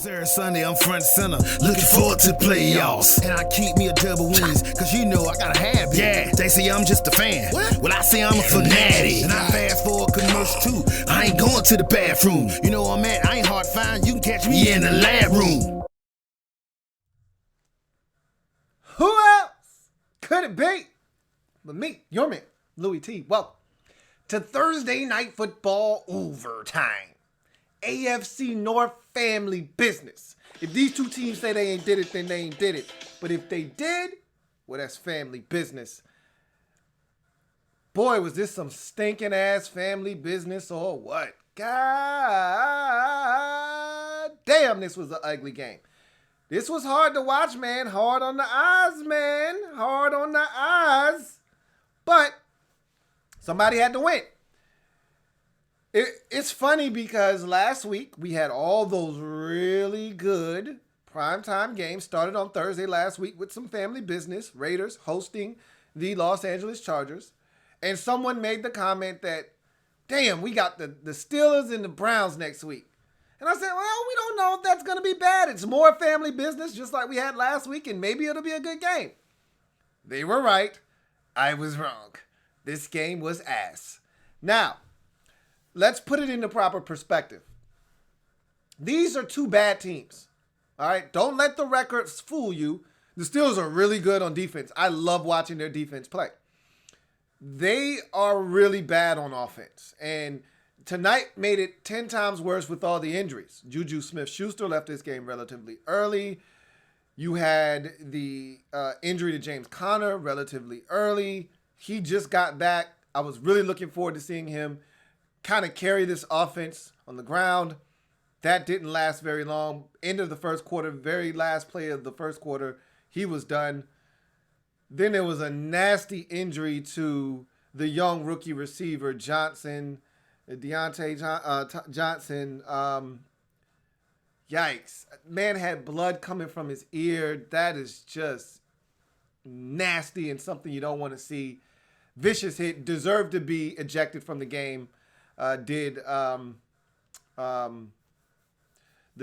Every Sunday I'm front center, looking forward to playoffs. And I keep me a double wings, cause you know I gotta have it. Yeah, they say I'm just a fan. What? Well, I say I'm a fanatic. And I fast forward commercial too. I ain't going to the bathroom. You know where I'm at, I ain't hard to find. You can catch me in the lab room. Who else could it be but me, your man, Louie T. Welcome to Thursday Night Football Overtime. AFC North family business. If these two teams say they ain't did it, then they ain't did it. But if they did, well, that's family business. Boy, was this some stinking ass family business or what? God damn, this was an ugly game. This was hard to watch, man. Hard on the eyes, man. Hard on the eyes. But somebody had to win. It's funny because last week we had all those really good primetime games. Started on Thursday last week with some family business. Raiders hosting the Los Angeles Chargers. And someone made the comment that, damn, we got the Steelers and the Browns next week. And I said, well, we don't know if that's going to be bad. It's more family business just like we had last week, and maybe it'll be a good game. They were right. I was wrong. This game was ass. Now, let's put it into proper perspective. These are two bad teams. All right? Don't let the records fool you. The Steelers are really good on defense. I love watching their defense play. They are really bad on offense. And tonight made it 10 times worse with all the injuries. Juju Smith-Schuster left this game relatively early. You had the injury to James Conner relatively early. He just got back. I was really looking forward to seeing him kind of carry this offense on the ground. That didn't last very long. End of the first quarter, very last play of the first quarter, he was done. Then there was a nasty injury to the young rookie receiver, Deontay Johnson. Yikes. Man had blood coming from his ear. That is just nasty and something you don't want to see. Vicious hit. Deserved to be ejected from the game. The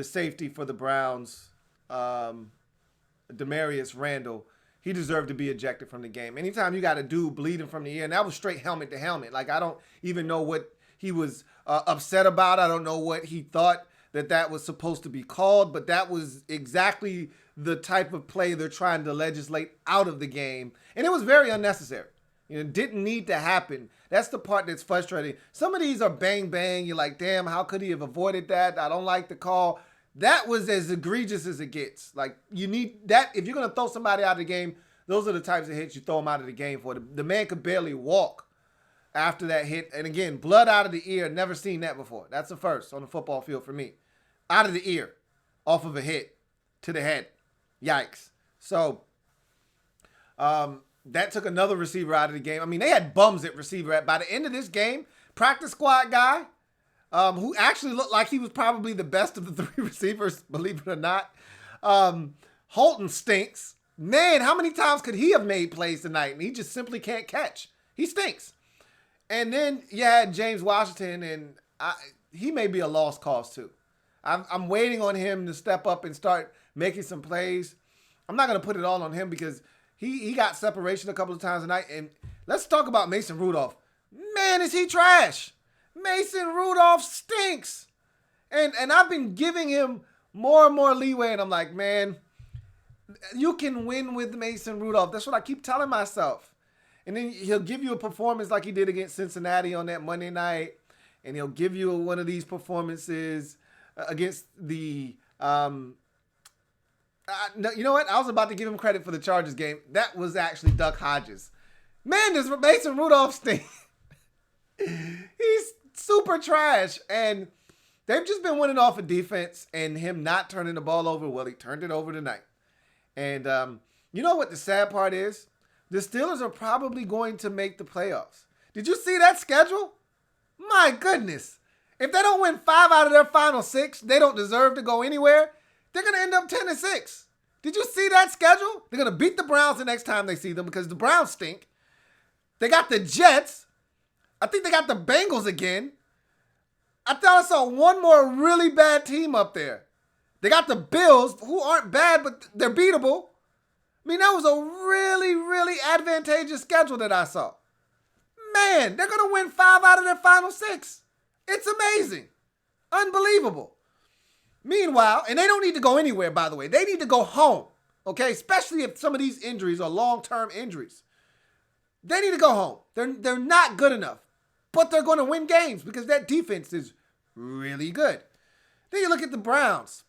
safety for the Browns, Demarius Randall, he deserved to be ejected from the game. Anytime you got a dude bleeding from the ear, and that was straight helmet to helmet. Like, I don't even know what he was upset about. I don't know what he thought that was supposed to be called, but that was exactly the type of play they're trying to legislate out of the game. And it was very unnecessary. It didn't need to happen. That's the part that's frustrating. Some of these are bang, bang. You're like, damn, how could he have avoided that? I don't like the call. That was as egregious as it gets. Like, you need that. If you're going to throw somebody out of the game, those are the types of hits you throw them out of the game for. The man could barely walk after that hit. And again, blood out of the ear. Never seen that before. That's the first on the football field for me. Out of the ear, off of a hit to the head. Yikes. So, that took another receiver out of the game. I mean, they had bums at receiver. By the end of this game, practice squad guy, who actually looked like he was probably the best of the three receivers, believe it or not. Holton stinks. Man, how many times could he have made plays tonight? And he just simply can't catch. He stinks. And then you had James Washington, and he may be a lost cause too. I'm waiting on him to step up and start making some plays. I'm not going to put it all on him because he got separation a couple of times tonight. And let's talk about Mason Rudolph. Man, is he trash. Mason Rudolph stinks. And I've been giving him more and more leeway. And I'm like, man, you can win with Mason Rudolph. That's what I keep telling myself. And then he'll give you a performance like he did against Cincinnati on that Monday night. And he'll give you one of these performances against the no, you know what? I was about to give him credit for the Chargers game. That was actually Duck Hodges. Man, this Mason Rudolph stink. He's super trash. And they've just been winning off of defense and him not turning the ball over. Well, he turned it over tonight. And you know what the sad part is? The Steelers are probably going to make the playoffs. Did you see that schedule? My goodness. If they don't win 5 out of their final 6, they don't deserve to go anywhere. They're going to end up 10-6. Did you see that schedule? They're going to beat the Browns the next time they see them because the Browns stink. They got the Jets. I think they got the Bengals again. I thought I saw one more really bad team up there. They got the Bills, who aren't bad, but they're beatable. I mean, that was a really, really advantageous schedule that I saw. Man, they're going to win 5 out of their final 6. It's amazing. Unbelievable. Meanwhile, and they don't need to go anywhere, by the way. They need to go home, okay? Especially if some of these injuries are long-term injuries. They need to go home. They're not good enough, but they're going to win games because that defense is really good. Then you look at the Browns.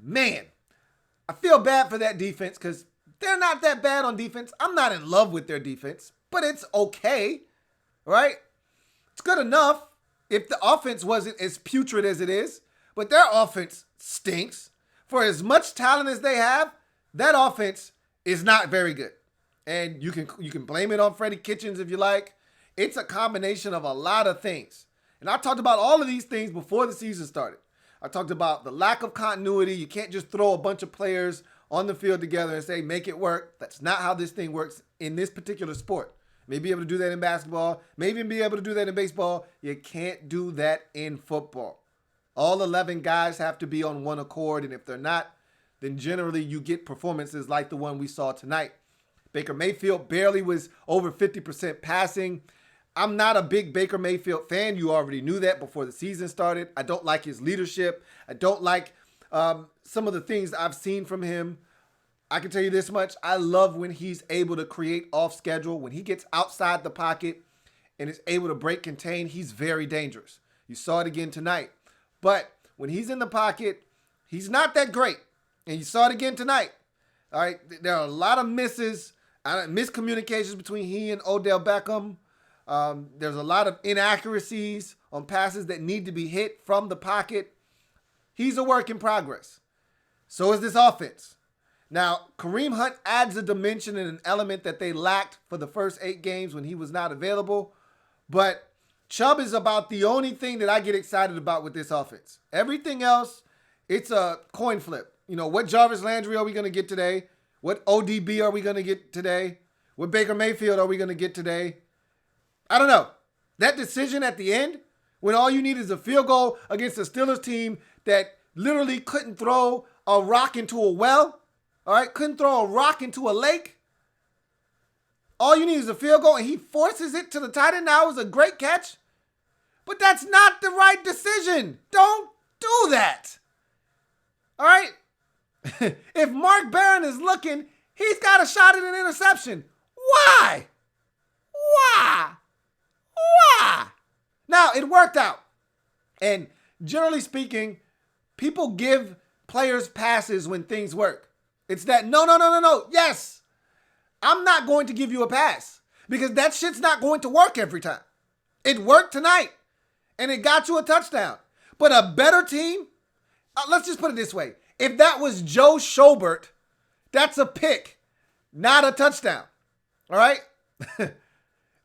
Man, I feel bad for that defense because they're not that bad on defense. I'm not in love with their defense, but it's okay, right? It's good enough if the offense wasn't as putrid as it is, but their offense stinks. For as much talent as they have, that offense is not very good. And you can blame it on Freddie Kitchens if you like. It's a combination of a lot of things. And I talked about all of these things before the season started. I talked about the lack of continuity. You can't just throw a bunch of players on the field together and say, make it work. That's not how this thing works in this particular sport. Maybe able to do that in basketball. Maybe even be able to do that in baseball. You can't do that in football. All 11 guys have to be on one accord. And if they're not, then generally you get performances like the one we saw tonight. Baker Mayfield barely was over 50% passing. I'm not a big Baker Mayfield fan. You already knew that before the season started. I don't like his leadership. I don't like some of the things I've seen from him. I can tell you this much. I love when he's able to create off schedule. When he gets outside the pocket and is able to break contain, he's very dangerous. You saw it again tonight. But when he's in the pocket, he's not that great. And you saw it again tonight. All right, there are a lot of miscommunications between he and Odell Beckham. There's a lot of inaccuracies on passes that need to be hit from the pocket. He's a work in progress. So is this offense. Now, Kareem Hunt adds a dimension and an element that they lacked for the first 8 games when he was not available. But Chubb is about the only thing that I get excited about with this offense. Everything else, it's a coin flip. You know, what Jarvis Landry are we going to get today? What ODB are we going to get today? What Baker Mayfield are we going to get today? I don't know. That decision at the end, when all you need is a field goal against a Steelers team that literally couldn't throw a rock into a well, all right, couldn't throw a rock into a lake. All you need is a field goal, and he forces it to the tight end. Now it was a great catch, but that's not the right decision. Don't do that. All right? If Mark Barron is looking, he's got a shot at an interception. Why? Now, it worked out. And generally speaking, people give players passes when things work. It's that, no. Yes, I'm not going to give you a pass because that shit's not going to work every time. It worked tonight, and it got you a touchdown. But a better team, let's just put it this way. If that was Joe Schobert, that's a pick, not a touchdown. All right?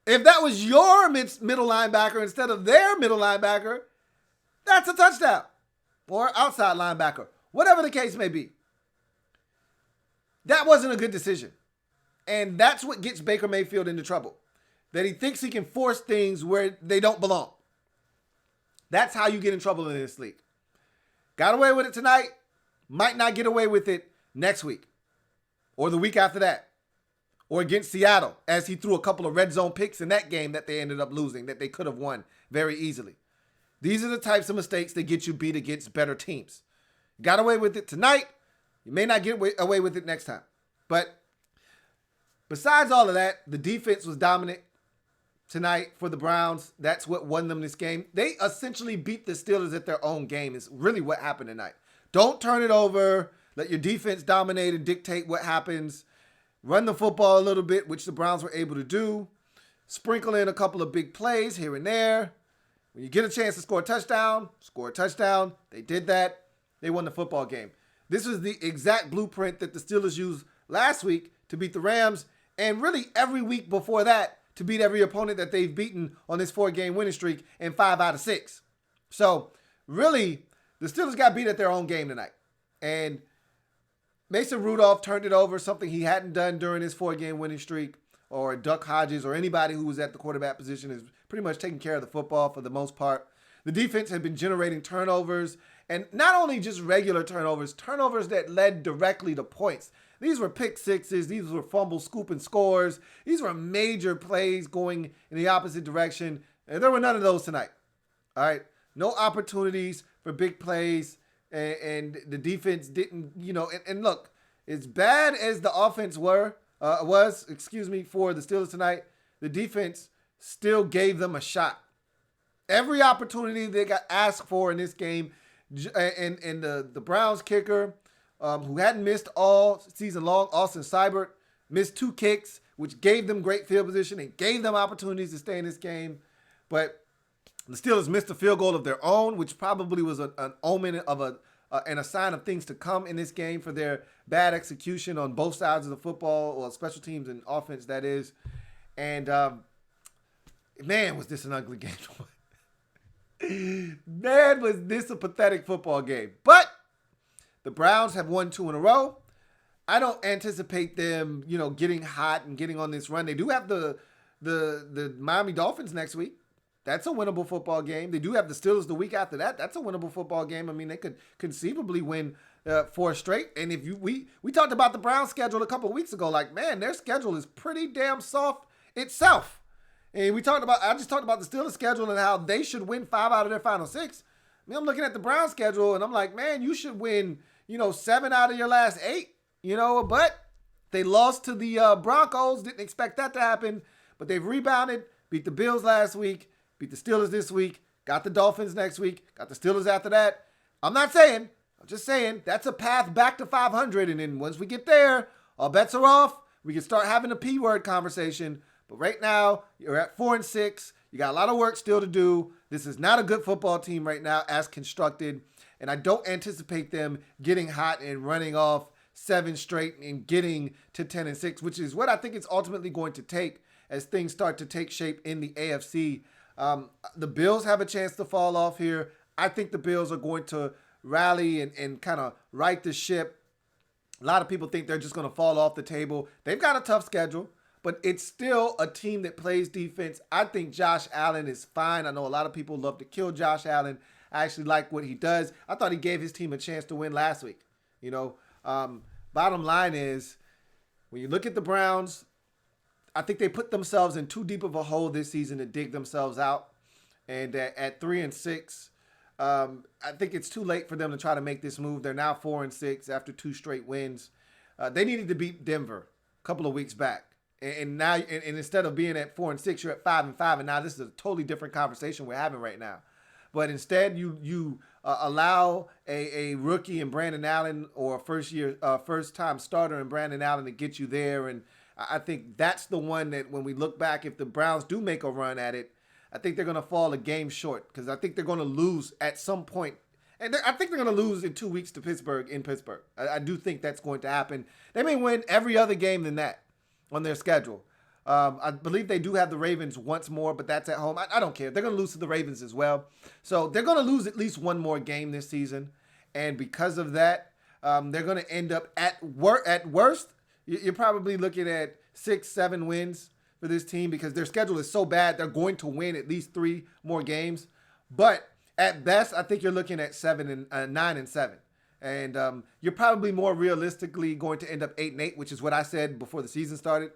If that was your middle linebacker instead of their middle linebacker, that's a touchdown. Or outside linebacker. Whatever the case may be. That wasn't a good decision. And that's what gets Baker Mayfield into trouble. That he thinks he can force things where they don't belong. That's how you get in trouble in this league. Got away with it tonight. Might not get away with it next week. Or the week after that. Or against Seattle, as he threw a couple of red zone picks in that game that they ended up losing, that they could have won very easily. These are the types of mistakes that get you beat against better teams. Got away with it tonight. You may not get away with it next time. But besides all of that, the defense was dominant tonight for the Browns. That's what won them this game. They essentially beat the Steelers at their own game is really what happened tonight. Don't turn it over. Let your defense dominate and dictate what happens. Run the football a little bit, which the Browns were able to do. Sprinkle in a couple of big plays here and there. When you get a chance to score a touchdown, score a touchdown. They did that. They won the football game. This was the exact blueprint that the Steelers used last week to beat the Rams, and really every week before that to beat every opponent that they've beaten on this 4-game winning streak in 5 out of 6. So really, the Steelers got beat at their own game tonight. And Mason Rudolph turned it over, something he hadn't done during his 4-game winning streak, or Duck Hodges or anybody who was at the quarterback position is pretty much taking care of the football for the most part. The defense had been generating turnovers, And not only just regular turnovers that led directly to points. These were pick sixes. These were fumble, scoop, and scores. These were major plays going in the opposite direction. And there were none of those tonight. All right. No opportunities for big plays. And the defense didn't, and look, as bad as the offense was, for the Steelers tonight, the defense still gave them a shot. Every opportunity they got asked for in this game, and the Browns kicker, who hadn't missed all season long, Austin Seibert, missed 2 kicks, which gave them great field position and gave them opportunities to stay in this game. But the Steelers missed a field goal of their own, which probably was an omen of and a sign of things to come in this game for their bad execution on both sides of the football, or special teams and offense, that is. And, man, was this an ugly game. Man, was this a pathetic football game. But the Browns have won 2 in a row. I don't anticipate them, getting hot and getting on this run. They do have the Miami Dolphins next week. That's a winnable football game. They do have the Steelers the week after that. That's a winnable football game. I mean, they could conceivably win 4 straight. And if we talked about the Browns schedule a couple of weeks ago, like, man, their schedule is pretty damn soft itself. And I just talked about the Steelers schedule and how they should win 5 out of their final 6. I mean, I'm looking at the Browns schedule and I'm like, man, you should win, 7 out of your last 8, but they lost to the Broncos. Didn't expect that to happen, but they've rebounded, beat the Bills last week, beat the Steelers this week, got the Dolphins next week, got the Steelers after that. I'm just saying that's a path back to 500. And then once we get there, all bets are off. We can start having a P word conversation. But right now, you're at 4-6. You got a lot of work still to do. This is not a good football team right now as constructed. And I don't anticipate them getting hot and running off 7 straight and getting to 10-6, which is what I think it's ultimately going to take as things start to take shape in the AFC. The Bills have a chance to fall off here. I think the Bills are going to rally and kind of right the ship. A lot of people think they're just going to fall off the table. They've got a tough schedule, but it's still a team that plays defense. I think Josh Allen is fine. I know a lot of people love to kill Josh Allen. I actually like what he does. I thought he gave his team a chance to win last week. Bottom line is, when you look at the Browns, I think they put themselves in too deep of a hole this season to dig themselves out. And at 3-6, I think it's too late for them to try to make this move. They're now 4-6 after 2 straight wins. They needed to beat Denver a couple of weeks back. And now, instead of being at 4-6, you're at 5-5. And now this is a totally different conversation we're having right now. But instead, you allow a rookie in Brandon Allen, or a first-time starter in Brandon Allen, to get you there. And I think that's the one that, when we look back, if the Browns do make a run at it, I think they're going to fall a game short, because I think they're going to lose at some point. And I think they're going to lose in 2 weeks to Pittsburgh in Pittsburgh. I do think that's going to happen. They may win every other game than that on their schedule. I believe they do have the Ravens once more, but that's at home. I don't care. They're going to lose to the Ravens as well. So they're going to lose at least one more game this season. And because of that, they're going to end up at worst, you're probably looking at 6-7 wins for this team, because their schedule is so bad. They're going to win at least 3 more games. But at best, I think you're looking at 9-7. And you're probably more realistically going to end up 8-8, which is what I said before the season started.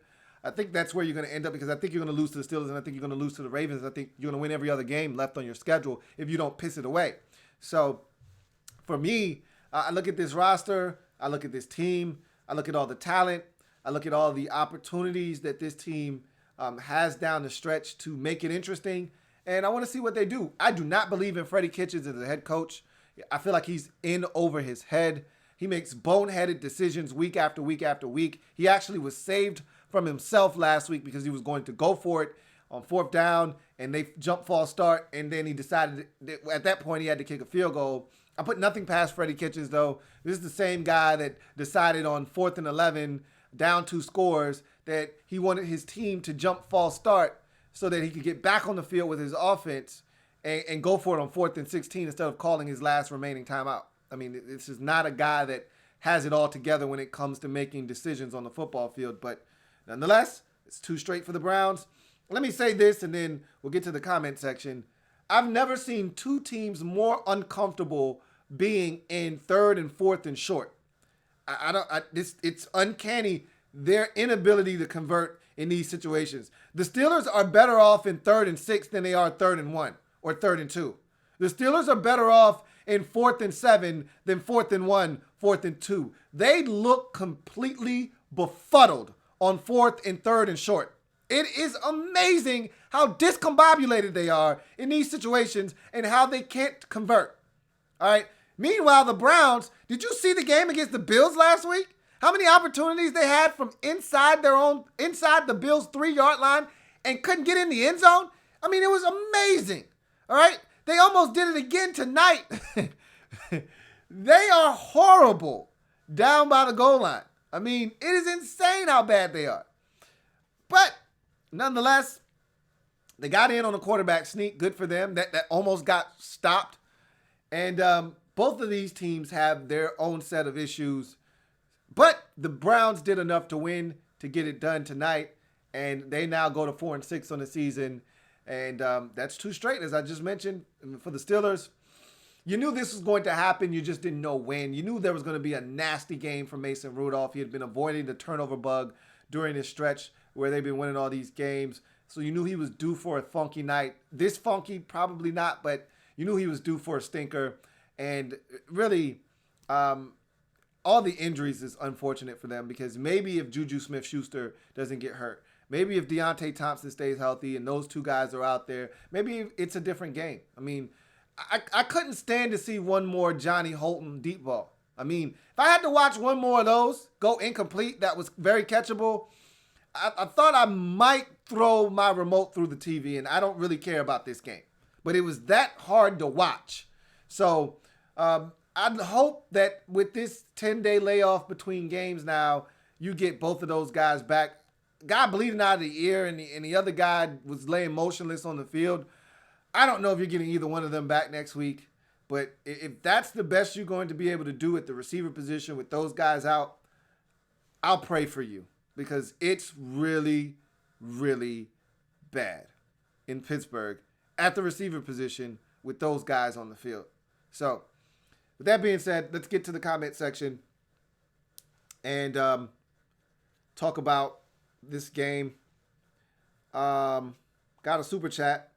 I think that's where you're going to end up, because I think you're going to lose to the Steelers, and I think you're going to lose to the Ravens. I think you're going to win every other game left on your schedule if you don't piss it away. So for me, I look at this roster, I look at this team, I look at all the talent, I look at all the opportunities that this team has down the stretch to make it interesting, and I want to see what they do. I do not believe in Freddie Kitchens as a head coach. I feel like he's in over his head. He makes boneheaded decisions week after week after week. He actually was saved from himself last week because he was going to go for it on 4th down, and they jump false start, and then he decided that at that point he had to kick a field goal. I put nothing past Freddie Kitchens, though. This is the same guy that decided on 4th and 11, down 2 scores, that he wanted his team to jump false start so that he could get back on the field with his offense and go for it on 4th and 16 instead of calling his last remaining timeout. I mean, this is not a guy that has it all together when it comes to making decisions on the football field. But nonetheless, it's 2 straight for the Browns. Let me say this, and then we'll get to the comment section. I've never seen 2 teams more uncomfortable being in third and fourth and short. It's uncanny their inability to convert in these situations. The Steelers are better off in third and 6 than they are third and 1 or third and 2. The Steelers are better off in 4th and 7 than 4th and 1, 4th and 2. They look completely befuddled on 4th and 3rd and short. It is amazing how discombobulated they are in these situations and how they can't convert. All right. Meanwhile, the Browns, did you see the game against the Bills last week? How many opportunities they had from inside the Bills' 3-yard line and couldn't get in the end zone? I mean, it was amazing. All right. They almost did it again tonight. They are horrible down by the goal line. I mean, it is insane how bad they are. But nonetheless, they got in on a quarterback sneak. Good for them. That almost got stopped. And both of these teams have their own set of issues. But the Browns did enough to win to get it done tonight. And they now go to 4-6 on the season. And that's 2 straight, as I just mentioned, for the Steelers. You knew this was going to happen. You just didn't know when. You knew there was going to be a nasty game for Mason Rudolph. He had been avoiding the turnover bug during this stretch where they've been winning all these games. So you knew he was due for a funky night. This funky, probably not, but you knew he was due for a stinker. And really, all the injuries is unfortunate for them because maybe if Juju Smith-Schuster doesn't get hurt, maybe if Deontay Thompson stays healthy and those 2 guys are out there, maybe it's a different game. I mean, I couldn't stand to see one more Johnny Holton deep ball. I mean, if I had to watch one more of those go incomplete that was very catchable, I thought I might throw my remote through the TV, and I don't really care about this game. But it was that hard to watch. So I hope that with this 10-day layoff between games now, you get both of those guys back. Guy bleeding out of the ear and the other guy was laying motionless on the field. I don't know if you're getting either one of them back next week, but if that's the best you're going to be able to do at the receiver position with those guys out, I'll pray for you because it's really, really bad in Pittsburgh at the receiver position with those guys on the field. So with that being said, let's get to the comment section and talk about this game. Got a super chat.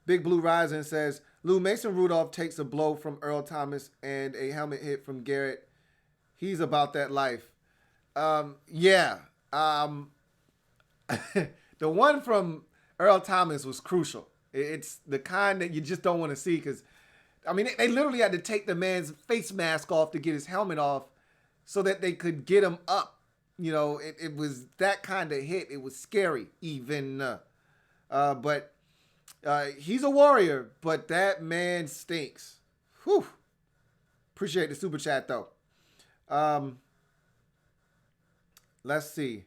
Big Blue Rising says, Lou, Mason Rudolph takes a blow from Earl Thomas and a helmet hit from Garrett. He's about that life. Yeah. The one from Earl Thomas was crucial. It's the kind that you just don't want to see because, I mean, they literally had to take the man's face mask off to get his helmet off so that they could get him up. You know, it was that kind of hit. It was scary even. But he's a warrior, but that man stinks. Whew. Appreciate the super chat, though. Let's see.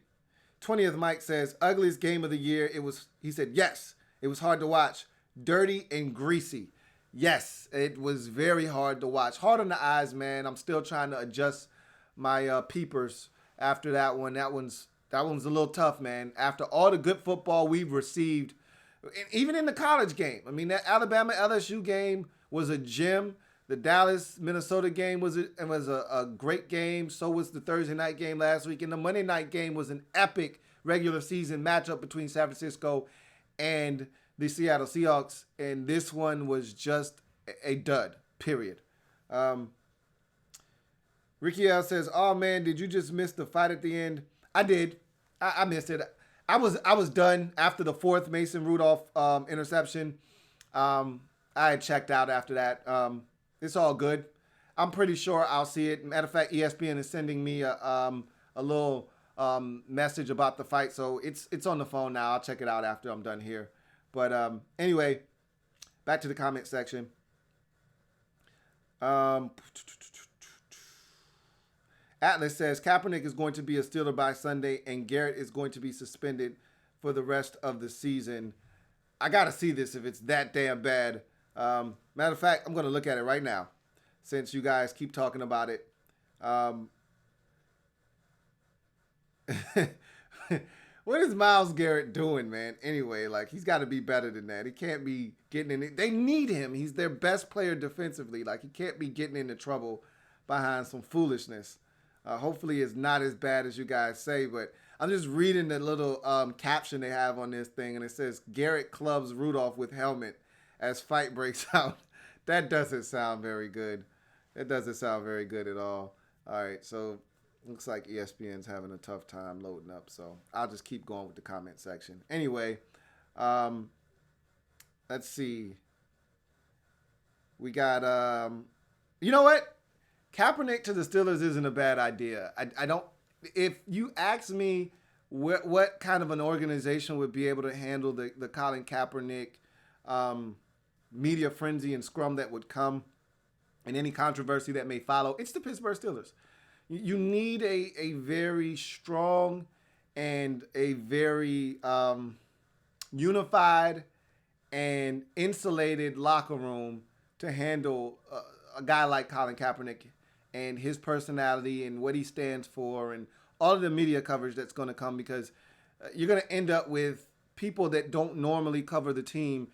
20th Mike says, ugliest game of the year. He said, yes, it was hard to watch. Dirty and greasy. Yes, it was very hard to watch. Hard on the eyes, man. I'm still trying to adjust my peepers after that one. That one's a little tough, man. After all the good football we've received, even in the college game. I mean, that Alabama-LSU game was a gem. The Dallas-Minnesota game was a great game. So was the Thursday night game last week. And the Monday night game was an epic regular season matchup between San Francisco and the Seattle Seahawks. And this one was just a dud, period. Ricky L says, oh, man, did you just miss the fight at the end? I did. I missed it. I was done after the 4th Mason Rudolph interception. I had checked out after that. It's all good. I'm pretty sure I'll see it. Matter of fact, ESPN is sending me a little message about the fight, so it's on the phone now. I'll check it out after I'm done here. But anyway, back to the comment section. Atlas says Kaepernick is going to be a Steeler by Sunday, and Garrett is going to be suspended for the rest of the season. I got to see this if it's that damn bad. Matter of fact, I'm going to look at it right now since you guys keep talking about it. What is Myles Garrett doing, man? Anyway, like he's got to be better than that. He can't be getting in it. They need him. He's their best player defensively. Like he can't be getting into trouble behind some foolishness. Hopefully, it's not as bad as you guys say. But I'm just reading the little caption they have on this thing, and it says Garrett clubs Rudolph with helmet as fight breaks out. That doesn't sound very good. That doesn't sound very good at all. All right, so looks like ESPN's having a tough time loading up, so I'll just keep going with the comment section. Anyway, let's see. We got, you know what? Kaepernick to the Steelers isn't a bad idea. I don't, if you ask me what kind of an organization would be able to handle the Colin Kaepernick media frenzy and scrum that would come and any controversy that may follow, it's the Pittsburgh Steelers. You need a very strong and a very unified and insulated locker room to handle a guy like Colin Kaepernick and his personality and what he stands for and all of the media coverage that's going to come, because you're going to end up with people that don't normally cover the team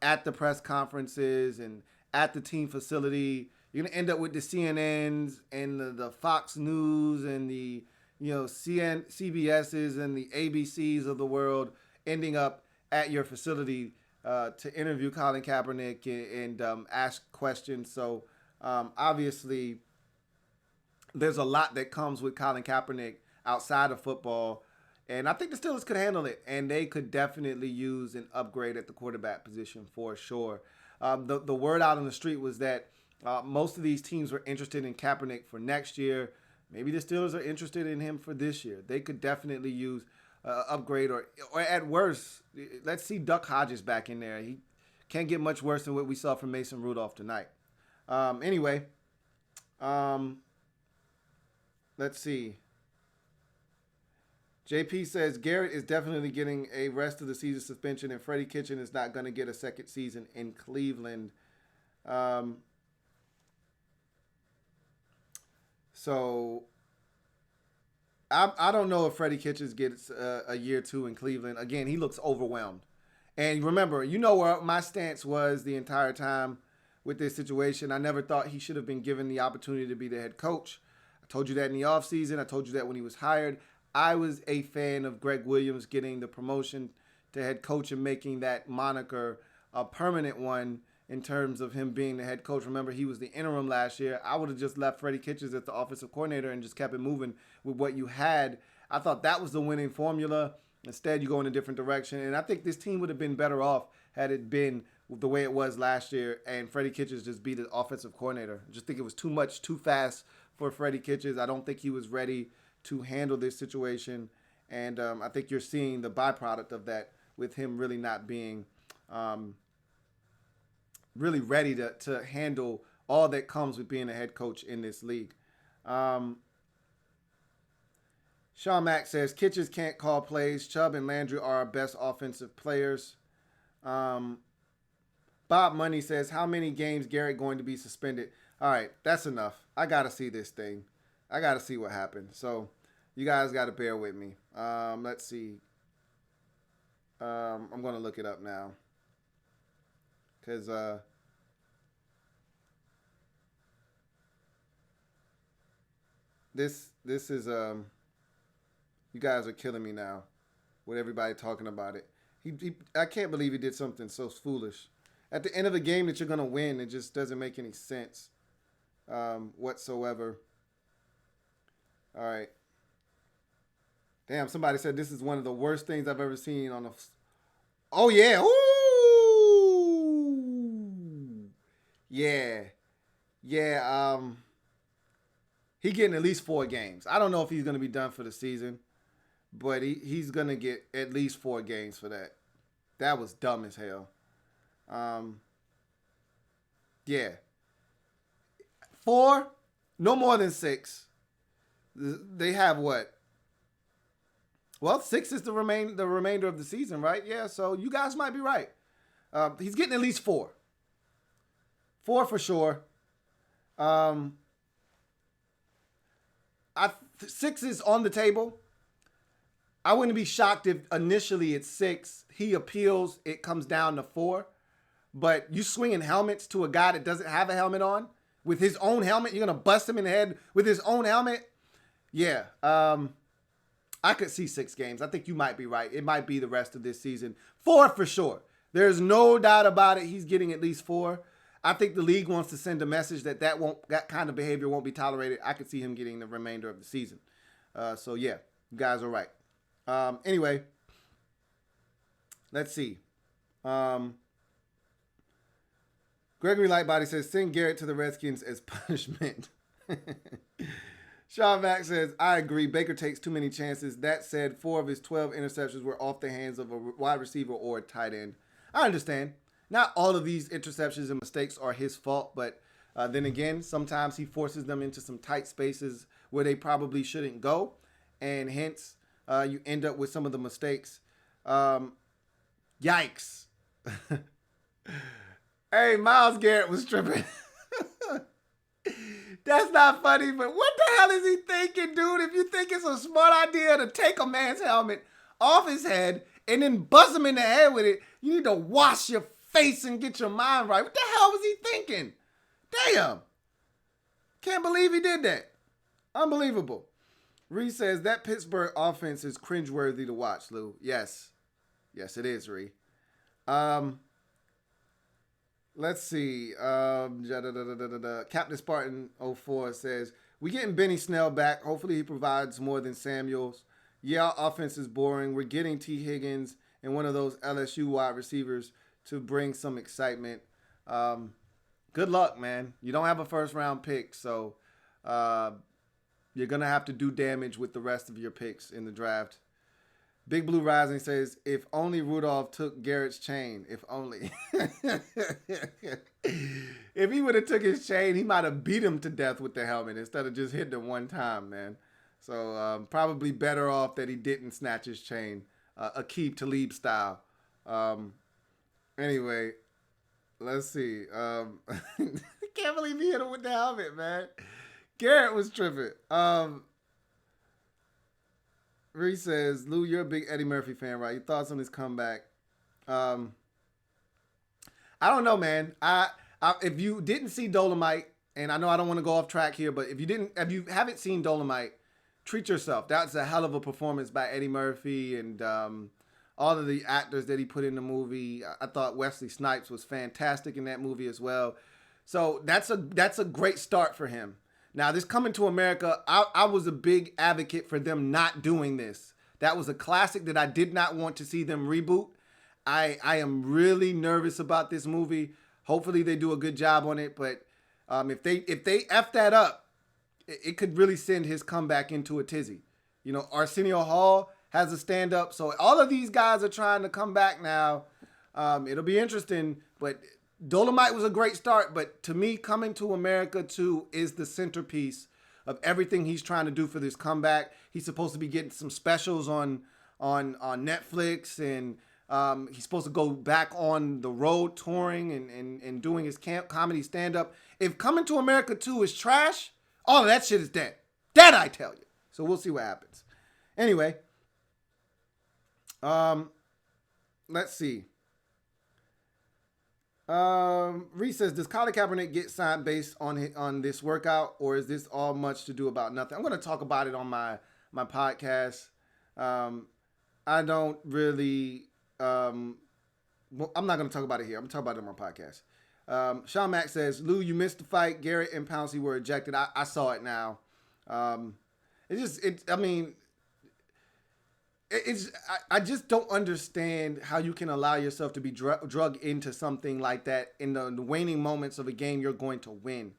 at the press conferences and at the team facility. You're going to end up with the CNNs and the Fox News and the CBSs and the ABCs of the world ending up at your facility to interview Colin Kaepernick and ask questions. So obviously there's a lot that comes with Colin Kaepernick outside of football. And I think the Steelers could handle it, and they could definitely use an upgrade at the quarterback position for sure. The word out on the street was that most of these teams were interested in Kaepernick for next year. Maybe the Steelers are interested in him for this year. They could definitely use upgrade, or at worst, let's see Duck Hodges back in there. He can't get much worse than what we saw from Mason Rudolph tonight. Anyway, let's see. JP says Garrett is definitely getting a rest of the season suspension, and Freddie Kitchen is not going to get a second season in Cleveland. So I don't know if Freddie Kitchens gets a year 2 in Cleveland. Again, he looks overwhelmed. And remember, you know where my stance was the entire time with this situation. I never thought he should have been given the opportunity to be the head coach. I told you that in the offseason. I told you that when he was hired. I was a fan of Greg Williams getting the promotion to head coach and making that moniker a permanent one in terms of him being the head coach. Remember, he was the interim last year. I would have just left Freddie Kitchens as the offensive coordinator and just kept it moving with what you had. I thought that was the winning formula. Instead, you go in a different direction. And I think this team would have been better off had it been the way it was last year and Freddie Kitchens just be the offensive coordinator. I just think it was too much, too fast for Freddie Kitchens. I don't think he was ready to handle this situation. And I think you're seeing the byproduct of that with him really not being really ready to handle all that comes with being a head coach in this league. Sean Mack says, Kitchens can't call plays. Chubb and Landry are our best offensive players. Bob Money says, how many games Garrett going to be suspended? All right, that's enough. I got to see this thing. I got to see what happened. So you guys got to bear with me. Let's see. I'm going to look it up now. Because this is you guys are killing me now with everybody talking about it. I can't believe he did something so foolish. At the end of a game that you're going to win, it just doesn't make any sense whatsoever. All right. Damn, somebody said this is one of the worst things I've ever seen on a... Oh, yeah. Ooh. Yeah. Yeah. He getting at least 4 games. I don't know if he's going to be done for the season, but he's going to get at least 4 games for that. That was dumb as hell. Yeah. 4, no more than 6. They have what? Well, 6 is the remainder of the season, right? Yeah, so you guys might be right. He's getting at least 4. 4 for sure. 6 is on the table. I wouldn't be shocked if initially it's 6. He appeals, it comes down to 4. But you swinging helmets to a guy that doesn't have a helmet on with his own helmet, you're gonna bust him in the head with his own helmet. Yeah, I could see 6 games. I think you might be right. It might be the rest of this season. 4 for sure. There's no doubt about it. He's getting at least 4. I think the league wants to send a message that that kind of behavior won't be tolerated. I could see him getting the remainder of the season. So yeah, you guys are right. Anyway, let's see. Gregory Lightbody says, send Garrett to the Redskins as punishment. Sean Mack says, I agree. Baker takes too many chances. That said, 4 of his 12 interceptions were off the hands of a wide receiver or a tight end. I understand. Not all of these interceptions and mistakes are his fault, but then again, sometimes he forces them into some tight spaces where they probably shouldn't go, and hence you end up with some of the mistakes. Yikes. Hey, Myles Garrett was tripping. That's not funny, but what the hell is he thinking, dude? If you think it's a smart idea to take a man's helmet off his head and then buzz him in the head with it, you need to wash your face and get your mind right. What the hell was he thinking? Damn. Can't believe he did that. Unbelievable. Reese says, that Pittsburgh offense is cringeworthy to watch, Lou. Yes. Yes, it is, Ree. Let's see. Captain Spartan 04 says, we getting Benny Snell back. Hopefully he provides more than Samuels. Yeah, our offense is boring. We're getting T. Higgins and one of those LSU wide receivers to bring some excitement. Good luck, man. You don't have a first-round pick, so you're going to have to do damage with the rest of your picks in the draft. Big Blue Rising says, if only Rudolph took Garrett's chain. If only. If he would have took his chain, he might have beat him to death with the helmet instead of just hitting him one time, man. So probably better off that he didn't snatch his chain. Aqib Talib style. Anyway, let's see. I can't believe he hit him with the helmet, man. Garrett was tripping. Reese says, Lou, you're a big Eddie Murphy fan, right? Your thoughts on his comeback? I don't know, man. If you didn't see Dolomite, and I know I don't want to go off track here, but if you haven't seen Dolomite, treat yourself. That's a hell of a performance by Eddie Murphy and all of the actors that he put in the movie. I thought Wesley Snipes was fantastic in that movie as well. So that's a great start for him. Now, this Coming to America, I was a big advocate for them not doing this. That was a classic that I did not want to see them reboot. I am really nervous about this movie. Hopefully they do a good job on it, but if they F that up, it could really send his comeback into a tizzy. You know, Arsenio Hall has a stand-up, so all of these guys are trying to come back now. It'll be interesting, but Dolomite was a great start, but to me, Coming to America 2 is the centerpiece of everything he's trying to do for this comeback. He's supposed to be getting some specials on Netflix, and he's supposed to go back on the road touring and doing his comedy stand-up. If Coming to America 2 is trash, all of that shit is dead. Dead, I tell you. So we'll see what happens. Anyway, let's see. Reese says, does Colin Kaepernick get signed based on this workout, or is this all much to do about nothing? I'm going to talk about it on my podcast. I don't really, I'm not going to talk about it here. I'm going to talk about it on my podcast. Sean Mack says, Lou, you missed the fight. Garrett and Pouncey were ejected. I saw it now. I just don't understand how you can allow yourself to be drug into something like that in the waning moments of a game you're going to win.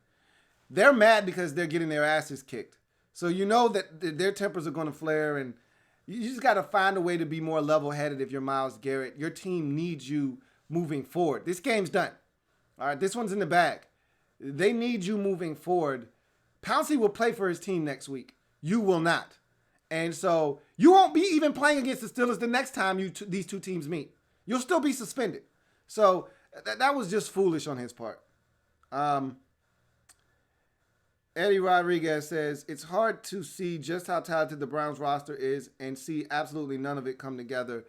They're mad because they're getting their asses kicked. So you know that their tempers are going to flare, and you just got to find a way to be more level-headed if you're Myles Garrett. Your team needs you moving forward. This game's done. All right, this one's in the bag. They need you moving forward. Pouncey will play for his team next week. You will not. And so you won't be even playing against the Steelers the next time these two teams meet. You'll still be suspended. So that was just foolish on his part. Eddie Rodriguez says, it's hard to see just how talented the Browns roster is and see absolutely none of it come together.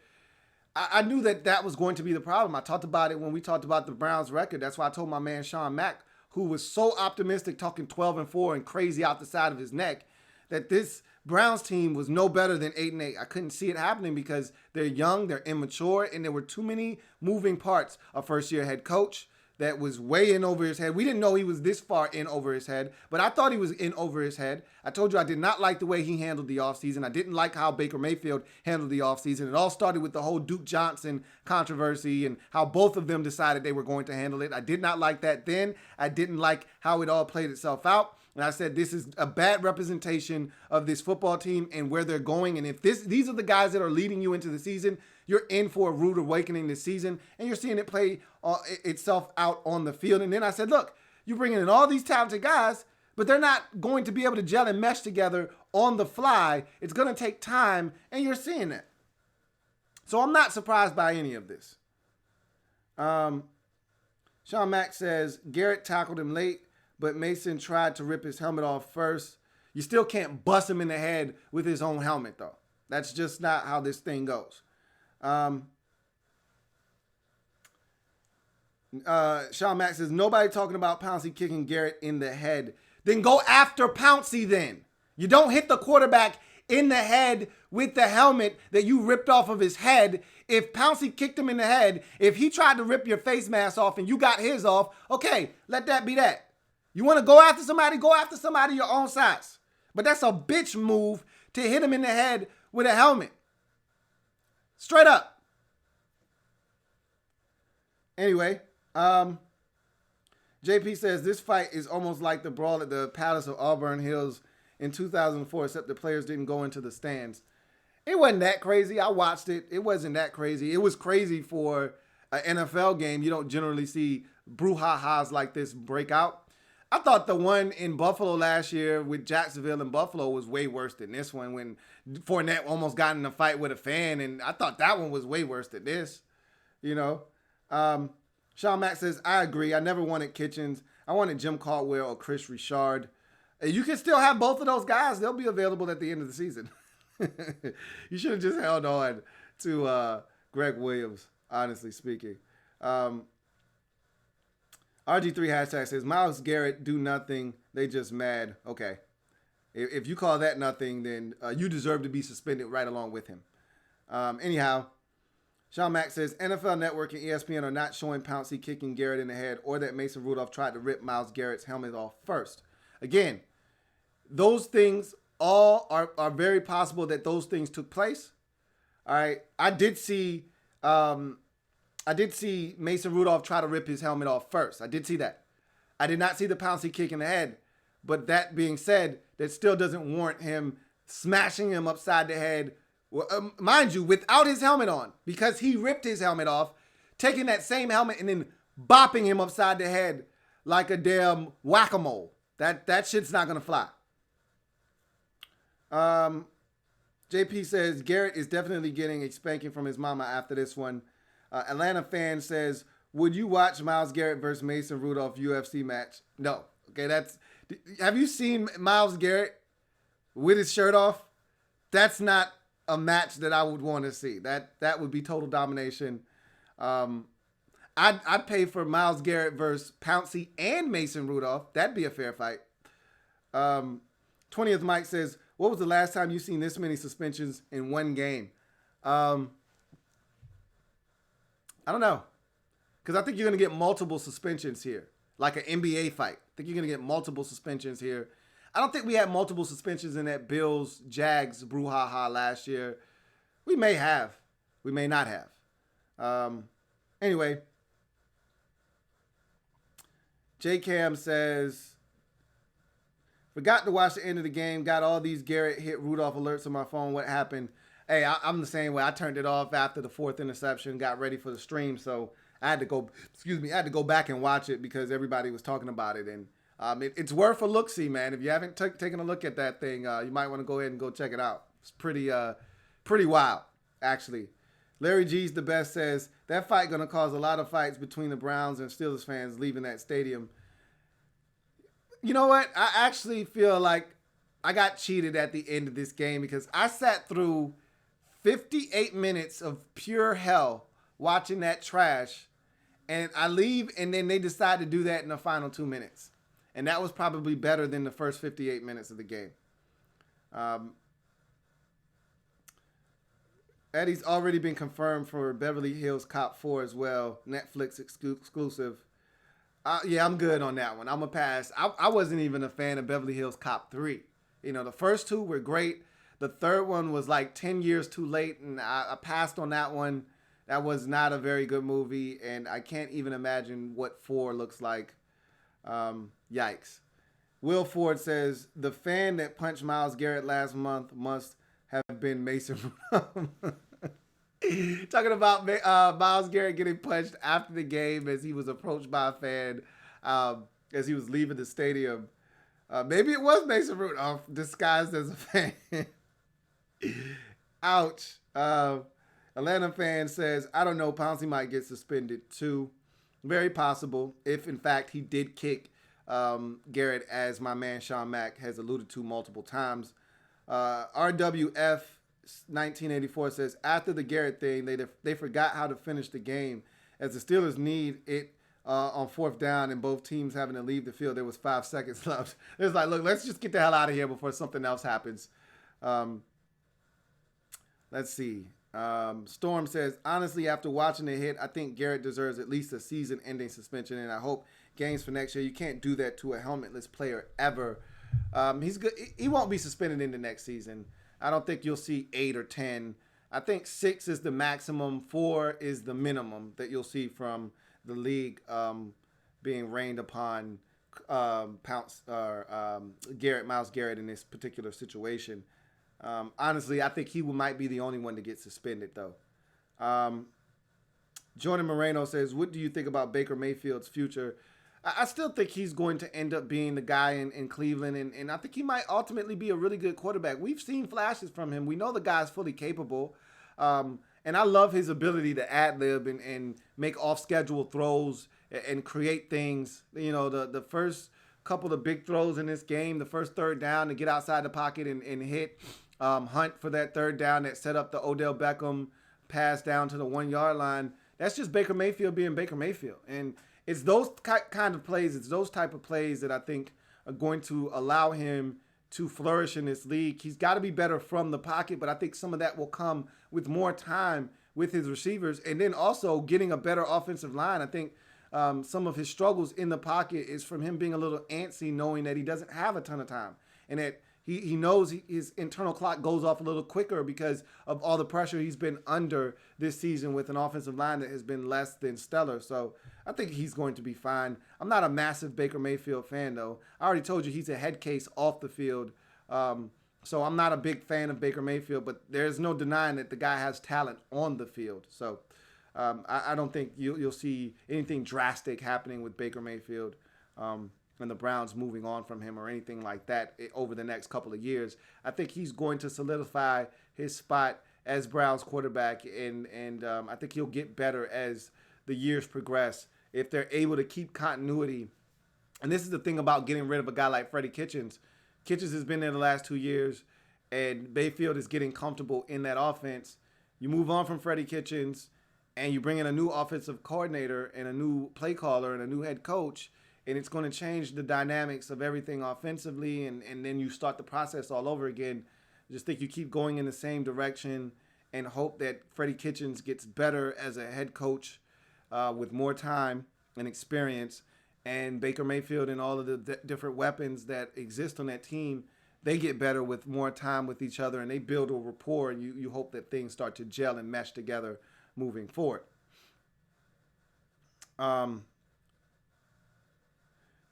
I knew that was going to be the problem. I talked about it when we talked about the Browns record. That's why I told my man Sean Mack, who was so optimistic, talking 12-4 and crazy out the side of his neck, that this Browns team was no better than 8-8. I couldn't see it happening because they're young, they're immature, and there were too many moving parts. A first-year head coach that was way in over his head. We didn't know he was this far in over his head, but I thought he was in over his head. I told you I did not like the way he handled the offseason. I didn't like how Baker Mayfield handled the offseason. It all started with the whole Duke Johnson controversy and how both of them decided they were going to handle it. I did not like that then. I didn't like how it all played itself out. And I said, this is a bad representation of this football team and where they're going. And if these are the guys that are leading you into the season, you're in for a rude awakening this season, and you're seeing it play itself out on the field. And then I said, look, you're bringing in all these talented guys, but they're not going to be able to gel and mesh together on the fly. It's going to take time, and you're seeing that. So I'm not surprised by any of this. Sean Mack says, Garrett tackled him late, but Mason tried to rip his helmet off first. You still can't bust him in the head with his own helmet, though. That's just not how this thing goes. Sean Mack says, nobody talking about Pouncey kicking Garrett in the head. Then go after Pouncey then. You don't hit the quarterback in the head with the helmet that you ripped off of his head. If Pouncey kicked him in the head, if he tried to rip your face mask off and you got his off, okay, let that be that. You want to go after somebody your own size. But that's a bitch move to hit him in the head with a helmet. Straight up. Anyway, JP says this fight is almost like the brawl at the Palace of Auburn Hills in 2004, except the players didn't go into the stands. It wasn't that crazy. I watched it. It wasn't that crazy. It was crazy for an NFL game. You don't generally see brouhahas like this break out. I thought the one in Buffalo last year with Jacksonville and Buffalo was way worse than this one when Fournette almost got in a fight with a fan, and I thought that one was way worse than this, you know. Sean Mack says, I agree. I never wanted Kitchens. I wanted Jim Caldwell or Chris Richard. You can still have both of those guys. They'll be available at the end of the season. You should have just held on to Greg Williams, honestly speaking. RG3 hashtag says, Myles Garrett do nothing. They just mad. Okay. If you call that nothing, then you deserve to be suspended right along with him. Anyhow, Sean Mack says, NFL Network and ESPN are not showing Pouncey kicking Garrett in the head or that Mason Rudolph tried to rip Myles Garrett's helmet off first. Again, those things all are very possible that those things took place. All right. I did see Mason Rudolph try to rip his helmet off first. I did see that. I did not see the Pouncey kick in the head. But that being said, that still doesn't warrant him smashing him upside the head, mind you, without his helmet on, because he ripped his helmet off, taking that same helmet and then bopping him upside the head like a damn whack-a-mole. That shit's not going to fly. JP says, Garrett is definitely getting a spanking from his mama after this one. Atlanta fan says, would you watch Myles Garrett versus Mason Rudolph UFC match? No. Okay, have you seen Myles Garrett with his shirt off? That's not a match that I would want to see. That would be total domination. I'd pay for Myles Garrett versus Pouncey and Mason Rudolph. That'd be a fair fight. 20th Mike says, what was the last time you seen this many suspensions in one game? I don't know. Because I think you're going to get multiple suspensions here. Like an NBA fight. I think you're going to get multiple suspensions here. I don't think we had multiple suspensions in that Bills-Jags brouhaha last year. We may have. We may not have. Anyway. J Cam says, forgot to watch the end of the game. Got all these Garrett hit Rudolph alerts on my phone. What happened? Hey, I'm the same way. I turned it off after the fourth interception. Got ready for the stream. So I had to go back and watch it because everybody was talking about it. And it's worth a look-see, man. If you haven't taken a look at that thing, you might want to go ahead and go check it out. It's pretty wild, actually. Larry G's the best says, that fight going to cause a lot of fights between the Browns and Steelers fans leaving that stadium. You know what? I actually feel like I got cheated at the end of this game because I sat through 58 minutes of pure hell watching that trash, and I leave, and then they decide to do that in the final 2 minutes. And that was probably better than the first 58 minutes of the game. Eddie's already been confirmed for Beverly Hills Cop 4 as well. Netflix exclusive. Yeah, I'm good on that one. I'm going to pass. I wasn't even a fan of Beverly Hills Cop 3. You know, the first two were great. The third one was like 10 years too late, and I passed on that one. That was not a very good movie, and I can't even imagine what 4 looks like. Yikes. Will Ford says, the fan that punched Myles Garrett last month must have been Mason Rudolph. Talking about Myles Garrett getting punched after the game as he was approached by a fan as he was leaving the stadium. Maybe it was Mason Rudolph disguised as a fan. Ouch. Atlanta fan says, I don't know, Pouncey might get suspended too. Very possible if, in fact, he did kick Garrett, as my man Sean Mack has alluded to multiple times. RWF 1984 says, after the Garrett thing, they forgot how to finish the game. As the Steelers need it on 4th down and both teams having to leave the field, there was 5 seconds left. It was like, look, let's just get the hell out of here before something else happens. Let's see. Storm says, honestly, after watching the hit, I think Garrett deserves at least a season-ending suspension, and I hope games for next year. You can't do that to a helmetless player ever. He's good. He won't be suspended in the next season. I don't think you'll see 8 or 10. I think 6 is the maximum. 4 is the minimum that you'll see from the league being rained upon Myles Garrett in this particular situation. Honestly, I think he might be the only one to get suspended, though. Jordan Moreno says, what do you think about Baker Mayfield's future? I still think he's going to end up being the guy in Cleveland, and I think he might ultimately be a really good quarterback. We've seen flashes from him. We know the guy's fully capable, and I love his ability to ad-lib and make off-schedule throws and create things. You know, the first couple of big throws in this game, the first third down to get outside the pocket and hit Hunt for that third down that set up the Odell Beckham pass down to the 1-yard line. That's just Baker Mayfield being Baker Mayfield. And it's those kind of plays, it's those type of plays that I think are going to allow him to flourish in this league. He's got to be better from the pocket, but I think some of that will come with more time with his receivers and then also getting a better offensive line. I think some of his struggles in the pocket is from him being a little antsy, knowing that he doesn't have a ton of time and that he knows his internal clock goes off a little quicker because of all the pressure he's been under this season with an offensive line that has been less than stellar. So I think he's going to be fine. I'm not a massive Baker Mayfield fan, though. I already told you he's a head case off the field. So I'm not a big fan of Baker Mayfield, but there's no denying that the guy has talent on the field. So I don't think you'll see anything drastic happening with Baker Mayfield and the Browns moving on from him or anything like that over the next couple of years. I think he's going to solidify his spot as Browns quarterback, and I think he'll get better as the years progress if they're able to keep continuity. And this is the thing about getting rid of a guy like Freddie Kitchens. Kitchens has been there the last 2 years, and Mayfield is getting comfortable in that offense. You move on from Freddie Kitchens, and you bring in a new offensive coordinator and a new play caller and a new head coach, and it's going to change the dynamics of everything offensively, and then you start the process all over again. I just think you keep going in the same direction and hope that Freddie Kitchens gets better as a head coach with more time and experience, and Baker Mayfield and all of the different weapons that exist on that team, they get better with more time with each other, and they build a rapport, and you hope that things start to gel and mesh together moving forward.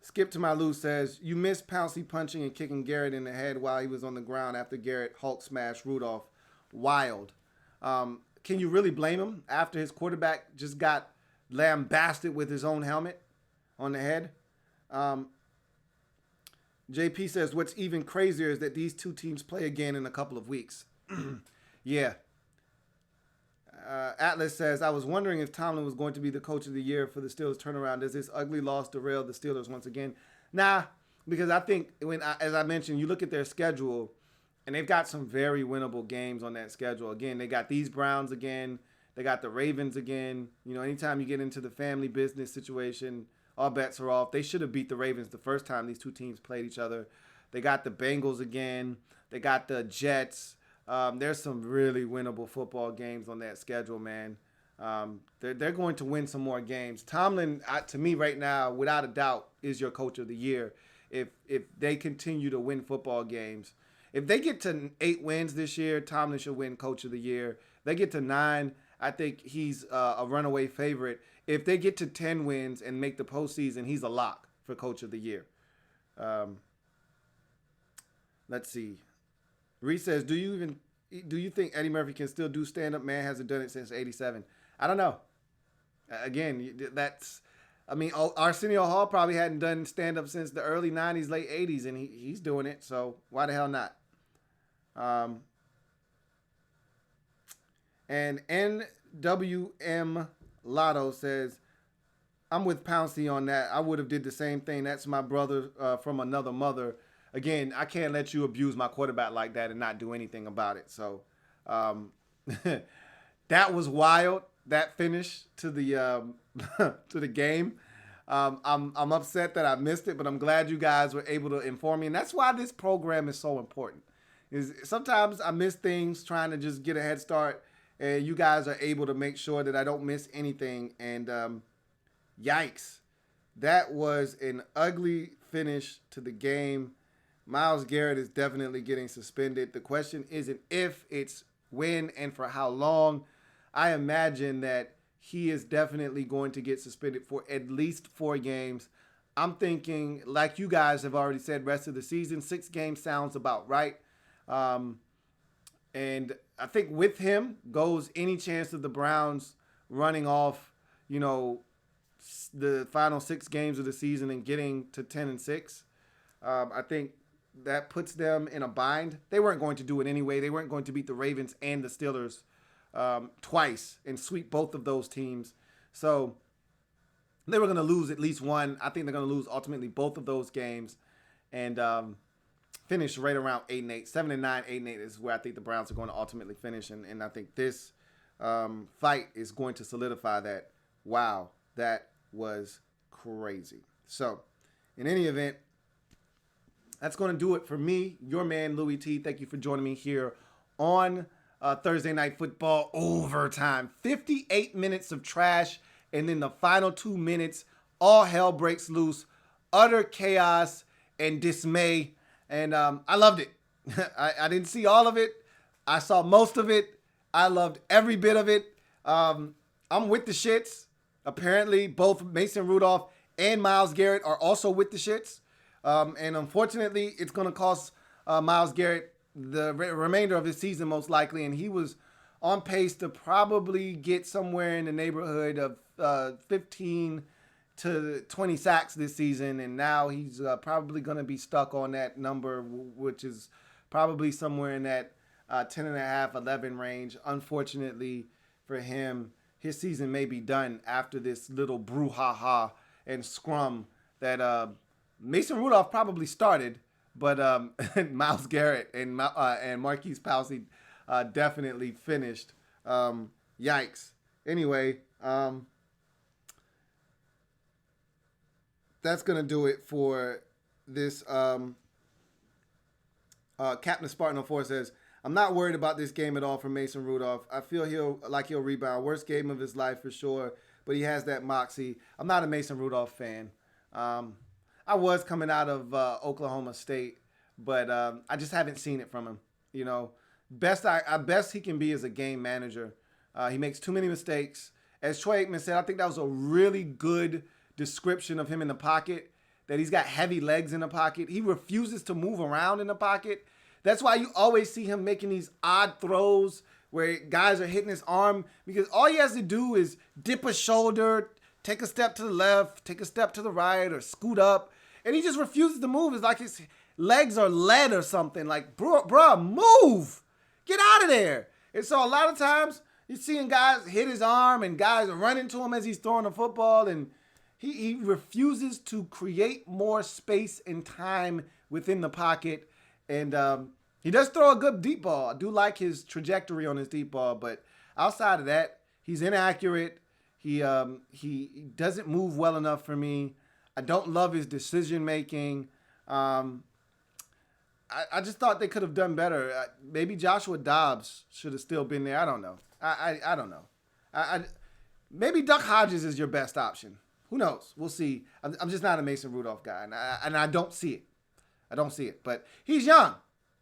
Skip to My Lou says, you missed Pouncey punching and kicking Garrett in the head while he was on the ground after Garrett Hulk smashed Rudolph. Wild. Can you really blame him after his quarterback just got lambasted with his own helmet on the head? JP says, what's even crazier is that these two teams play again in a couple of weeks. Yeah. Atlas says, I was wondering if Tomlin was going to be the coach of the year for the Steelers turnaround. Does this ugly loss derail the Steelers once again? Nah, because I think as I mentioned, you look at their schedule, and they've got some very winnable games on that schedule. Again, they got these Browns again. They got the Ravens again. You know, anytime you get into the family business situation, all bets are off. They should have beat the Ravens the first time these two teams played each other. They got the Bengals again. They got the Jets. There's some really winnable football games on that schedule, man. They're going to win some more games. Tomlin, to me right now, without a doubt, is your coach of the year. If they continue to win football games. If they get to 8 wins this year, Tomlin should win coach of the year. If they get to 9, I think he's a runaway favorite. If they get to 10 wins and make the postseason, he's a lock for coach of the year. Let's see. Reese says, do you think Eddie Murphy can still do stand-up? Man hasn't done it since 87. I don't know. Again, Arsenio Hall probably hadn't done stand-up since the early 90s, late 80s, and he's doing it, so why the hell not? And NWM Lotto says, I'm with Pouncey on that. I would have did the same thing. That's my brother from another mother. Again, I can't let you abuse my quarterback like that and not do anything about it. So that was wild. That finish to the to the game. I'm upset that I missed it, but I'm glad you guys were able to inform me. And that's why this program is so important. Is sometimes I miss things trying to just get a head start, and you guys are able to make sure that I don't miss anything. And yikes, that was an ugly finish to the game. Myles Garrett is definitely getting suspended. The question isn't if, it's when and for how long. I imagine that he is definitely going to get suspended for at least 4 games. I'm thinking, like you guys have already said, rest of the season. 6 games sounds about right. And I think with him goes any chance of the Browns running off, the final 6 games of the season and getting to 10-6. I think that puts them in a bind. They weren't going to do it anyway. They weren't going to beat the Ravens and the Steelers twice and sweep both of those teams. So they were going to lose at least one. I think they're going to lose ultimately both of those games and finish right around 8-8. 7-9, 8-8 is where I think the Browns are going to ultimately finish. And I think this fight is going to solidify that. Wow, that was crazy. So in any event, that's going to do it for me, your man, Louie T. Thank you for joining me here on Thursday Night Football Overtime. 58 minutes of trash, and then the final 2 minutes, all hell breaks loose. Utter chaos and dismay, and I loved it. I didn't see all of it. I saw most of it. I loved every bit of it. I'm with the shits. Apparently, both Mason Rudolph and Myles Garrett are also with the shits. And unfortunately, it's going to cost Myles Garrett the remainder of his season most likely. And he was on pace to probably get somewhere in the neighborhood of 15 to 20 sacks this season. And now he's probably going to be stuck on that number, which is probably somewhere in that 10.5, 11 range. Unfortunately for him, his season may be done after this little brouhaha and scrum that Mason Rudolph probably started, but Myles Garrett and Marquise Pouncey definitely finished. Yikes. Anyway, that's going to do it for this. Captain Spartan 04 says, I'm not worried about this game at all for Mason Rudolph. I feel he'll rebound. Worst game of his life for sure, but he has that moxie. I'm not a Mason Rudolph fan. I was coming out of Oklahoma State, but I just haven't seen it from him. Best he can be is a game manager. He makes too many mistakes. As Troy Aikman said, I think that was a really good description of him in the pocket, that he's got heavy legs in the pocket. He refuses to move around in the pocket. That's why you always see him making these odd throws where guys are hitting his arm, because all he has to do is dip a shoulder, take a step to the left, take a step to the right, or scoot up. And he just refuses to move. It's like his legs are lead or something. Like, bruh, move. Get out of there. And so a lot of times you're seeing guys hit his arm and guys are running to him as he's throwing the football. And He refuses to create more space and time within the pocket. And he does throw a good deep ball. I do like his trajectory on his deep ball. But outside of that, he's inaccurate. He doesn't move well enough for me. I don't love his decision making. I just thought they could have done better. Maybe Joshua Dobbs should have still been there. I don't know. I don't know. Maybe Duck Hodges is your best option. Who knows? We'll see. I'm just not a Mason Rudolph guy, and I don't see it. I don't see it. But he's young.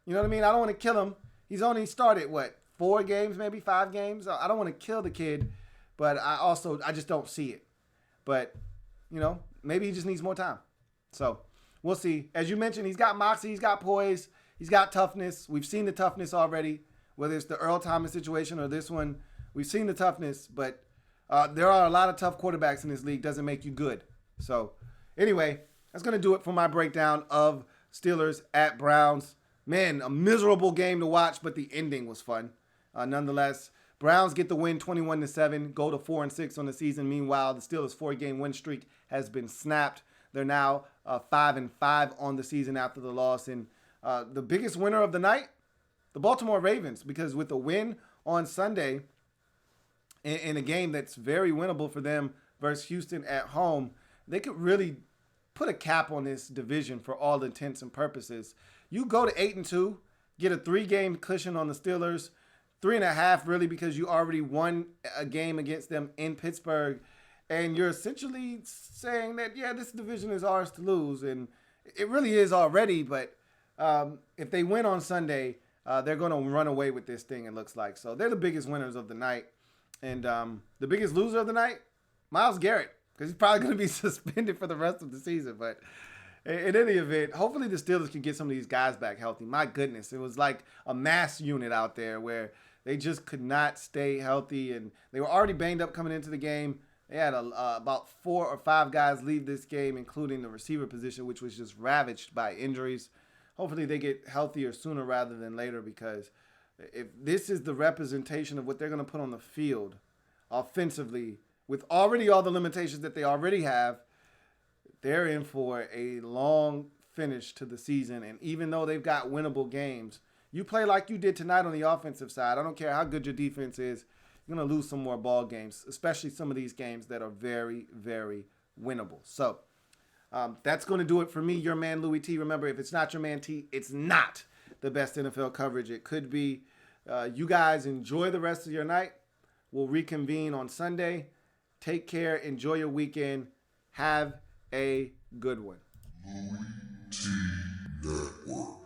You know what I mean? I don't want to kill him. He's only started, 4 games, maybe 5 games? I don't want to kill the kid, but I just don't see it. But, maybe he just needs more time. So we'll see. As you mentioned, he's got moxie, he's got poise, he's got toughness. We've seen the toughness already, whether it's the Earl Thomas situation or this one. We've seen the toughness, but there are a lot of tough quarterbacks in this league. Doesn't make you good. So anyway, that's going to do it for my breakdown of Steelers at Browns. Man, a miserable game to watch, but the ending was fun. Nonetheless, Browns get the win 21-7, go to 4-6 on the season. Meanwhile, the Steelers' 4-game win streak has been snapped. They're now 5-5 on the season after the loss. And the biggest winner of the night, the Baltimore Ravens, because with the win on Sunday in a game that's very winnable for them versus Houston at home, they could really put a cap on this division for all intents and purposes. You go to 8-2, get a 3-game cushion on the Steelers, 3.5 really because you already won a game against them in Pittsburgh, and you're essentially saying that, yeah, this division is ours to lose, and it really is already, but if they win on Sunday, they're going to run away with this thing, it looks like. So they're the biggest winners of the night. And the biggest loser of the night, Myles Garrett, because he's probably going to be suspended for the rest of the season. But in any event, hopefully the Steelers can get some of these guys back healthy. My goodness, it was like a mass unit out there where they just could not stay healthy. And they were already banged up coming into the game. They had about 4 or 5 guys leave this game, including the receiver position, which was just ravaged by injuries. Hopefully they get healthier sooner rather than later, because if this is the representation of what they're going to put on the field offensively, with already all the limitations that they already have, they're in for a long finish to the season. And even though they've got winnable games, you play like you did tonight on the offensive side. I don't care how good your defense is. You're going to lose some more ball games, especially some of these games that are very, very winnable. So that's going to do it for me, your man, Louie T. Remember, if it's not your man T, it's not the best NFL coverage it could be. You guys enjoy the rest of your night. We'll reconvene on Sunday. Take care. Enjoy your weekend. Have a good one. Louie T Network.